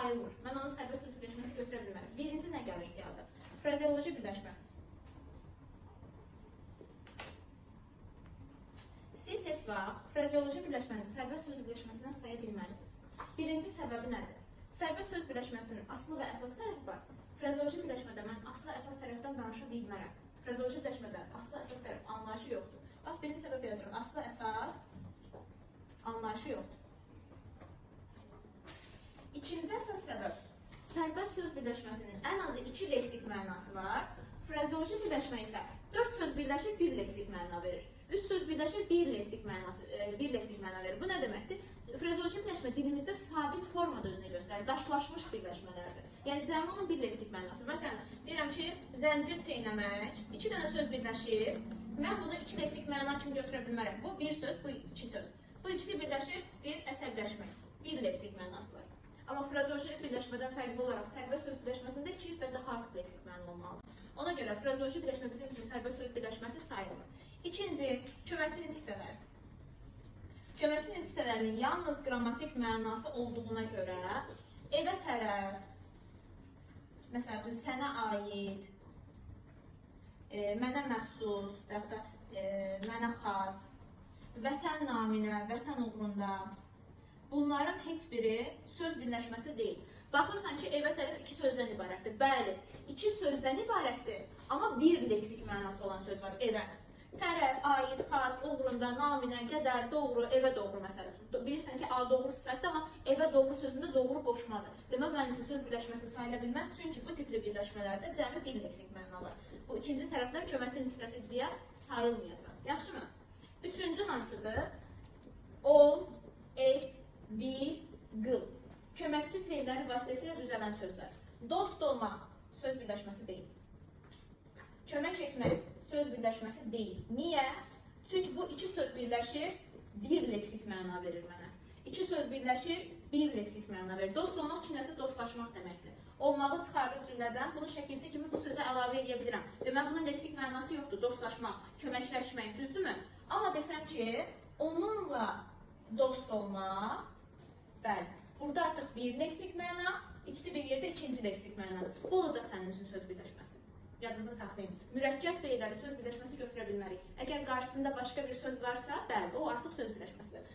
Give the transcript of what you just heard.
sayılmır. Mən onun sərbəst söz birləşməsi götürə bilmərəm. Birinci nə gəlir siyahıda? Frazeoloji birləşmə. Siz heç vaxt frazeoloji birləşməni sərbəst söz birləşməsindən saya bilmərsiniz. Birinci səbəbi nədir? Sərbəst söz birləşməsinin aslı və əsas tərəfi var. Frazeoloji birləşmədə mən aslı əsas tərəfdən danışa bilmərəm. Frazeoloji birləşmədə aslı əsas tərəf anlayışı yoxdur. Bax, birinci səbəb yazıram. Aslı əsas anlayışı yoxdur. İkinci əsas səbəb. Sərbəst söz birləşməsinin ən azı 2 leksik mənası var. Frazeoloji birləşmə isə 4 söz birləşir, 1 leksik məna verir. 3 söz birləşir, 1 leksik məna verir. Bu nə deməkdir? Frazeoloji birləşmə dilimizdə sabit formada özünü göstərir, daşlaşmış birləşmələrdir. Yəni, cəmi onun 1 leksik mənası. Məsələn, deyirəm ki, zəncir çeynəmək, 2 dənə söz birləşir. Mən bunu 2 leksik məna kimi götürə bilmərəm. Bu 1 söz, bu 2 söz. Bu ikisi birləşir, deyir əsəbləşmək. 1 leksik mənası var. Amma frazeoloji birləşmədən fərqli olaraq sərbəst söz birləşməsində 2 və daha artıq leksik məna olmalıdır. Ona görə frazeoloji birləşmə bizim üçün sərbəst söz birləşməsi sayılır. İkinci, köməkçi nitq hissələri. Köməkçi nitq hissələrinin yalnız qrammatik mənası olduğuna görə evə tərəf, məsələn, sənə aid, mənə məxsus, və yaxud da mənə xas, vətən naminə, vətən uğrunda, bunların heç biri söz birləşməsi deyil. Baxırsan ki, evə tərəf 2 sözdən ibarətdir. Bəli, 2 sözdən ibarətdir, amma 1 leksik mənası olan söz var, evə. Tərəf, aid, xas, uğrunda, naminə, qədər, doğru, evə doğru məsələsi. Bilirsən ki, a doğru sifətdir, amma evə doğru sözündə doğru qoşmadır. Demək, mənim üçün söz birləşməsi sayıla bilməz, çünki bu tipli birləşmələrdə cəmi 1 leksik məna var. Bu ikinci tərəfdən köməkçi nitq hissəsi deyə sayılmayacaq. Yaxşımı? Üçüncü hansıdır? Ol, et, bi, qıl. Köməkçi feilləri vasitəsilə düzələn sözlər. Dost olmaq söz birləşməsi deyil. Kömək etmək söz birləşməsi deyil. Niyə? Çünki bu 2 söz birləşir, 1 leksik məna verir mənə. 2 söz birləşir, 1 leksik məna verir. Dost olmaq kimləsə dostlaşmaq deməkdir. Olmağı çıxardıb cümlədən bunu şəkilçi kimi bu sözə əlavə edə bilirəm. Demək, bunun leksik mənası yoxdur. Dostlaşmaq, köməkləşmək, düzdürmü? Amma desəm ki, onunla dost olmaq, bəli, burada artıq 1 leksik məna, ikisi bir yerdə 2-ci leksik məna. Bu olacaq sənin üçün söz birləşməsi. Yadınızda saxlayın. Mürəkkəb feilləri söz birləşməsi götürə bilmərik. Əgər qarşısında başqa bir söz varsa, bəli, o artıq söz birləşməsidir.